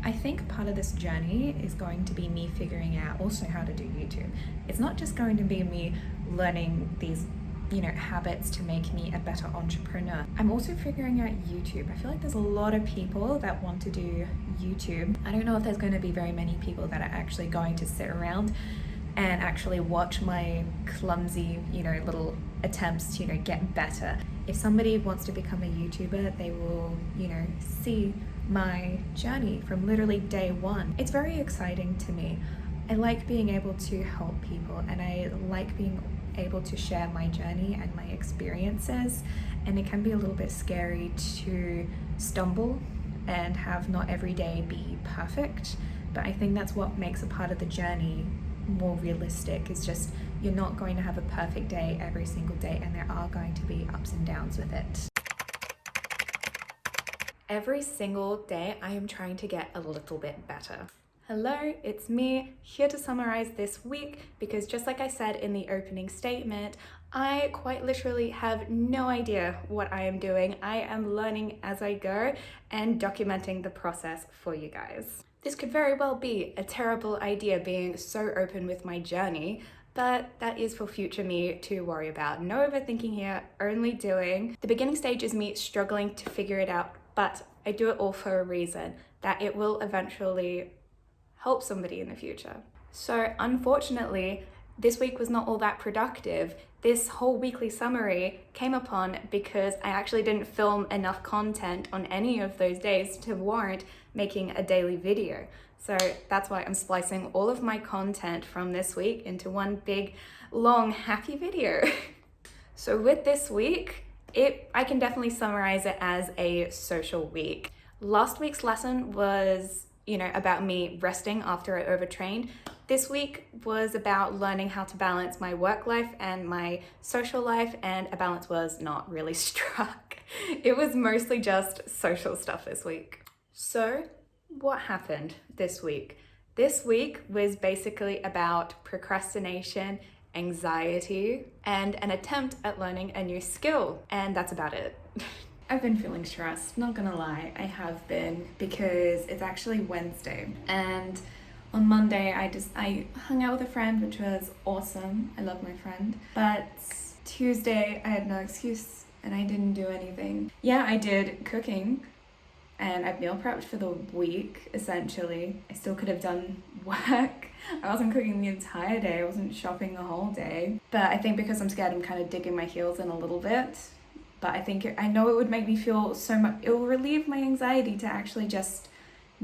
I think part of this journey is going to be me figuring out also how to do YouTube. It's not just going to be me learning these habits to make me a better entrepreneur. I'm also figuring out YouTube. I feel like there's a lot of people that want to do YouTube. I don't know if there's going to be very many people that are actually going to sit around and actually watch my clumsy, little attempts to, get better. If somebody wants to become a YouTuber, they will, see my journey from literally day one. It's very exciting to me. I like being able to help people, and I like being able to share my journey and my experiences, and it can be a little bit scary to stumble and have not every day be perfect, but I think that's what makes a part of the journey more realistic. Is just you're not going to have a perfect day every single day, and there are going to be ups and downs with it. Every single day I am trying to get a little bit better. Hello, it's me, here to summarize this week, because just like I said in the opening statement, I quite literally have no idea what I am doing. I am learning as I go and documenting the process for you guys. This could very well be a terrible idea, being so open with my journey, but that is for future me to worry about. No overthinking here, only doing. The beginning stage is me struggling to figure it out, but I do it all for a reason, that it will eventually help somebody in the future. So unfortunately, this week was not all that productive. This whole weekly summary came upon because I actually didn't film enough content on any of those days to warrant making a daily video. So that's why I'm splicing all of my content from this week into one big, long, happy video. So with this week, I can definitely summarize it as a social week. Last week's lesson was about me resting after I overtrained. This week was about learning how to balance my work life and my social life, and a balance was not really struck. It was mostly just social stuff this week. So what happened this week? This week was basically about procrastination, anxiety, and an attempt at learning a new skill, and that's about it. I've been feeling stressed, not gonna lie, I have been, because it's actually Wednesday, and on Monday I hung out with a friend, which was awesome. I love my friend. But Tuesday I had no excuse and I didn't do anything. Yeah, I did cooking and I've meal prepped for the week, essentially. I still could have done work. I wasn't cooking the entire day, I wasn't shopping the whole day. But I think because I'm scared, I'm kind of digging my heels in a little bit. But I know it would make me feel so much, it will relieve my anxiety to actually just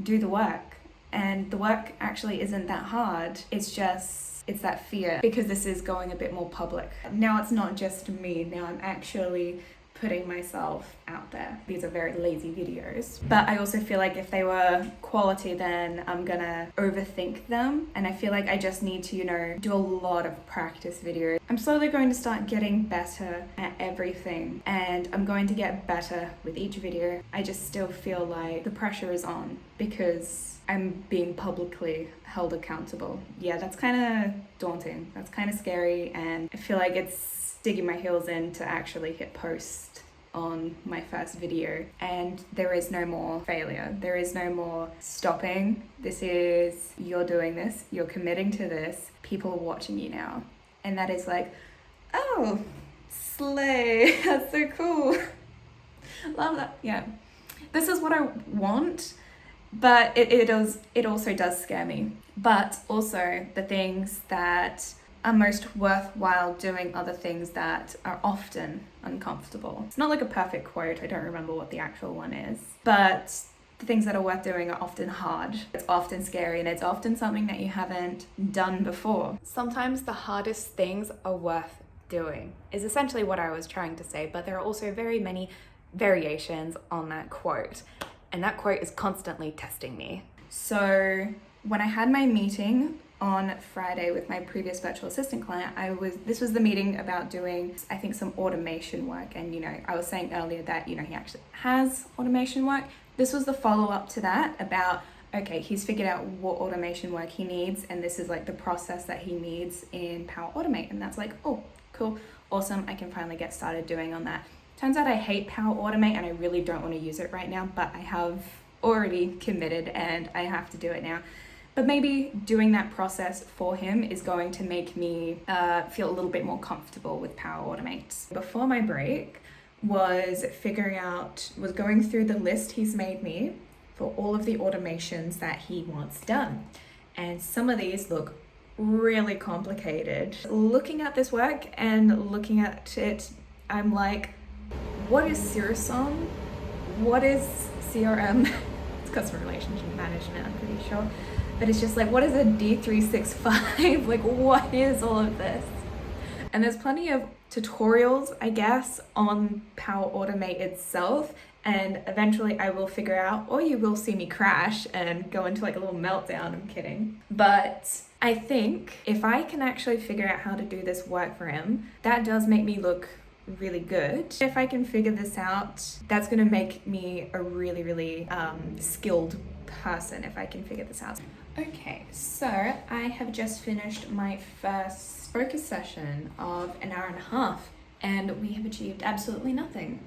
do the work. And the work actually isn't that hard. It's that fear, because this is going a bit more public. Now it's not just me, now I'm actually putting myself out there. These are very lazy videos. But I also feel like if they were quality, then I'm gonna overthink them. And I feel like I just need to, do a lot of practice videos. I'm slowly going to start getting better at everything. And I'm going to get better with each video. I just still feel like the pressure is on because I'm being publicly held accountable. Yeah, that's kind of daunting. That's kind of scary. And I feel like it's digging my heels in to actually hit post on my first video, and there is no more failure. There is no more stopping. You're doing this, you're committing to this, people are watching you now. And that is like, oh, slay, that's so cool. Love that, yeah. This is what I want, but it also does scare me. But also the things that are most worthwhile doing are the things that are often uncomfortable. It's not like a perfect quote, I don't remember what the actual one is, but the things that are worth doing are often hard. It's often scary, and it's often something that you haven't done before. Sometimes the hardest things are worth doing, is essentially what I was trying to say, but there are also very many variations on that quote, and that quote is constantly testing me. So when I had my meeting on Friday with my previous virtual assistant client, this was the meeting about doing, I think, some automation work. And, I was saying earlier that, he actually has automation work. This was the follow-up to that about, okay, he's figured out what automation work he needs, and this is like the process that he needs in Power Automate. And that's like, oh, cool, awesome, I can finally get started doing on that. Turns out I hate Power Automate and I really don't want to use it right now, but I have already committed and I have to do it now. But maybe doing that process for him is going to make me feel a little bit more comfortable with Power Automate. Before my break was going through the list he's made me for all of the automations that he wants done. And some of these look really complicated. Looking at this work and looking at it, I'm like, what is CRM? What is CRM? It's customer relationship management, I'm pretty sure. But it's just like, what is a D365? Like, what is all of this? And there's plenty of tutorials, I guess, on Power Automate itself. And eventually I will figure out, or you will see me crash and go into like a little meltdown. I'm kidding. But I think if I can actually figure out how to do this work for him, that does make me look really good. If I can figure this out, that's going to make me a really, really skilled person if I can figure this out. Okay, so I have just finished my first focus session of an hour and a half, and we have achieved absolutely nothing.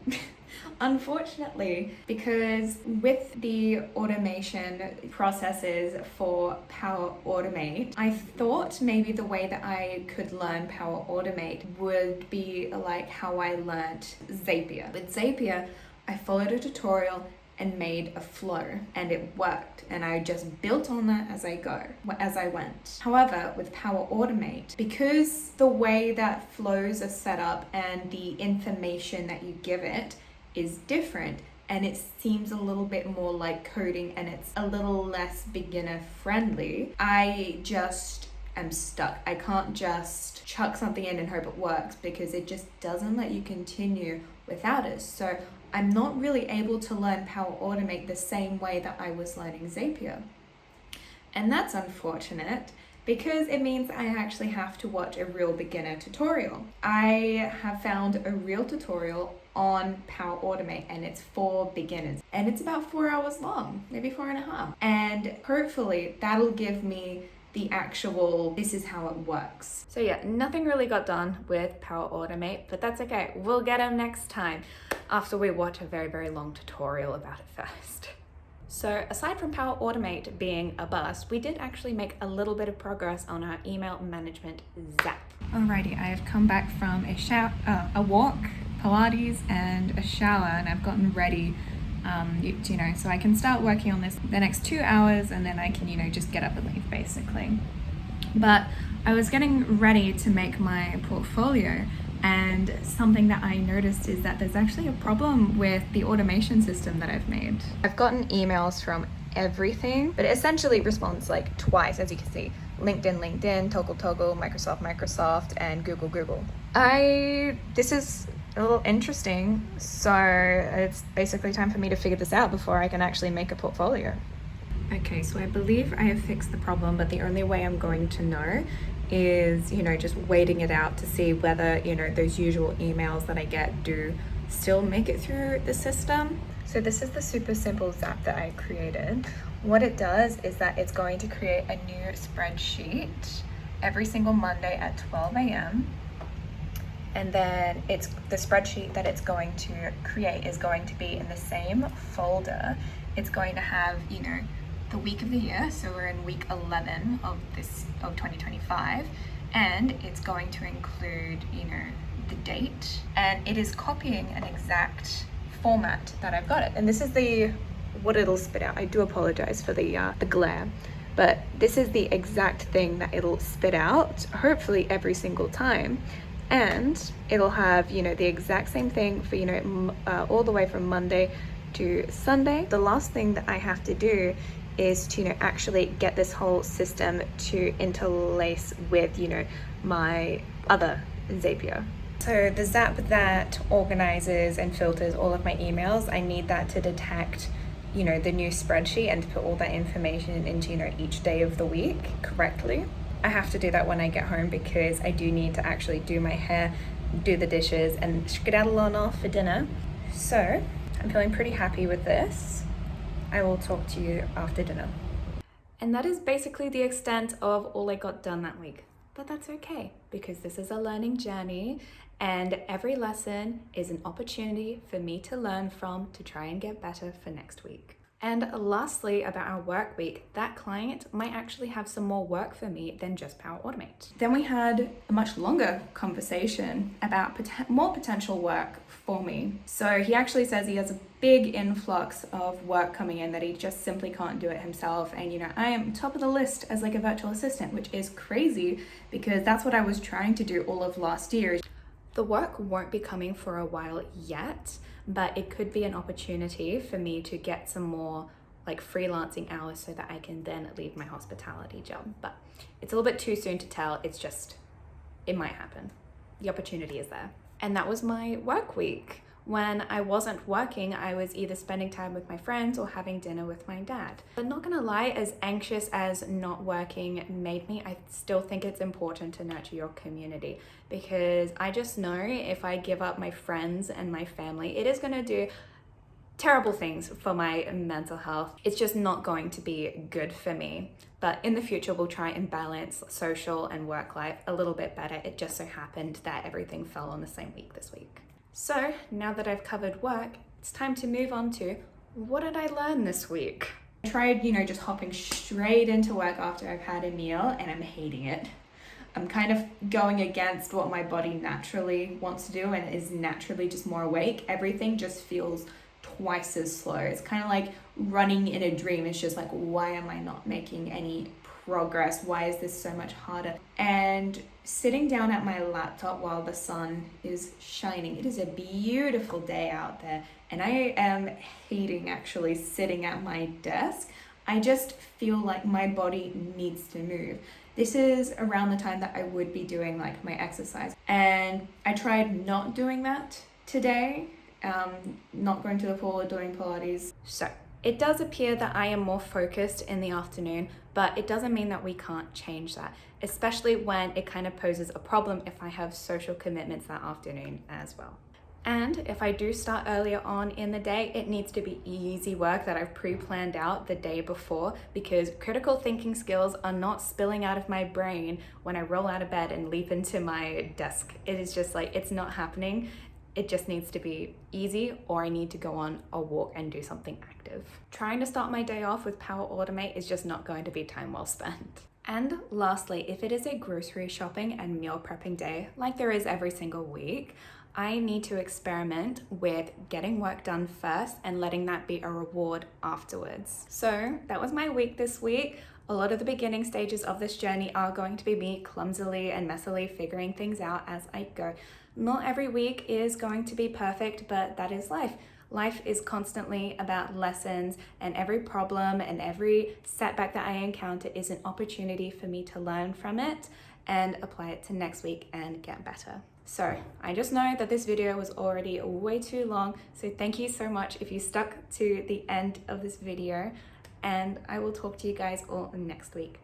Unfortunately, because with the automation processes for Power Automate, I thought maybe the way that I could learn Power Automate would be like how I learned Zapier. With Zapier, I followed a tutorial and made a flow, and it worked, and I just built on that as I went. However, with Power Automate, because the way that flows are set up and the information that you give it is different, and it seems a little bit more like coding and it's a little less beginner friendly, I just am stuck. I can't just chuck something in and hope it works, because it just doesn't let you continue without it. So I'm not really able to learn Power Automate the same way that I was learning Zapier. And that's unfortunate, because it means I actually have to watch a real beginner tutorial. I have found a real tutorial on Power Automate, and it's for beginners, and it's about 4 hours long, maybe 4.5. And hopefully that'll give me the actual, this is how it works. So yeah, nothing really got done with Power Automate, but that's okay. We'll get them next time after we watch a very, very long tutorial about it first. So aside from Power Automate being a bust, we did actually make a little bit of progress on our email management Zap. Alrighty, I have come back from a walk, Pilates, and a shower, and I've gotten ready so I can start working on this the next 2 hours, and then I can, just get up and leave basically. But I was getting ready to make my portfolio, and something that I noticed is that there's actually a problem with the automation system that I've made. I've gotten emails from everything, but it essentially responds like twice, as you can see. LinkedIn, Toggle, Microsoft, and Google. This is a little interesting, so it's basically time for me to figure this out before I can actually make a portfolio. Okay, so I believe I have fixed the problem, but the only way I'm going to know is, just waiting it out to see whether, those usual emails that I get do still make it through the system. So this is the super simple Zap that I created. What it does is that it's going to create a new spreadsheet every single Monday at 12 a.m. And then the spreadsheet that it's going to create is going to be in the same folder. It's going to have, the week of the year. So we're in week 11 of 2025. And it's going to include, the date. And it is copying an exact format that I've got it. And this is what it'll spit out. I do apologize for the glare. But this is the exact thing that it'll spit out, hopefully every single time. And it'll have, the exact same thing for, all the way from Monday to Sunday. The last thing that I have to do is to, actually get this whole system to interlace with, my other Zapier. So the Zap that organizes and filters all of my emails, I need that to detect, the new spreadsheet and to put all that information into, each day of the week correctly. I have to do that when I get home, because I do need to actually do my hair, do the dishes, and skedaddle on off for dinner. So I'm feeling pretty happy with this. I will talk to you after dinner. And that is basically the extent of all I got done that week. But that's okay, because this is a learning journey, and every lesson is an opportunity for me to learn from to try and get better for next week. And lastly, about our work week, that client might actually have some more work for me than just Power Automate. Then we had a much longer conversation about more potential work for me. So he actually says he has a big influx of work coming in that he just simply can't do it himself. And I am top of the list as like a virtual assistant, which is crazy because that's what I was trying to do all of last year. The work won't be coming for a while yet, but it could be an opportunity for me to get some more like freelancing hours so that I can then leave my hospitality job. But it's a little bit too soon to tell. It might happen. The opportunity is there. And that was my work week. When I wasn't working, I was either spending time with my friends or having dinner with my dad. But not gonna lie, as anxious as not working made me, I still think it's important to nurture your community, because I just know if I give up my friends and my family, it is gonna do terrible things for my mental health. It's just not going to be good for me. But in the future, we'll try and balance social and work life a little bit better. It just so happened that everything fell on the same week this week. So now that I've covered work, it's time to move on to what did I learn this week? I tried, just hopping straight into work after I've had a meal, and I'm hating it. I'm kind of going against what my body naturally wants to do and is naturally just more awake. Everything just feels twice as slow. It's kind of like running in a dream. It's just like, why am I not making any progress? Why is this so much harder? And sitting down at my laptop while the sun is shining, it is a beautiful day out there, and I am hating actually sitting at my desk. I just feel like my body needs to move. This is around the time that I would be doing like my exercise, and I tried not doing that today, not going to the pool or doing Pilates. So it does appear that I am more focused in the afternoon, but it doesn't mean that we can't change that, especially when it kind of poses a problem if I have social commitments that afternoon as well. And if I do start earlier on in the day, it needs to be easy work that I've pre-planned out the day before, because critical thinking skills are not spilling out of my brain when I roll out of bed and leap into my desk. It is just like, it's not happening. It just needs to be easy, or I need to go on a walk and do something active. Trying to start my day off with Power Automate is just not going to be time well spent. And lastly, if it is a grocery shopping and meal prepping day, like there is every single week, I need to experiment with getting work done first and letting that be a reward afterwards. So that was my week this week. A lot of the beginning stages of this journey are going to be me clumsily and messily figuring things out as I go. Not every week is going to be perfect, but that is life. Life is constantly about lessons, and every problem and every setback that I encounter is an opportunity for me to learn from it and apply it to next week and get better. So I just know that this video was already way too long, so thank you so much if you stuck to the end of this video, and I will talk to you guys all next week.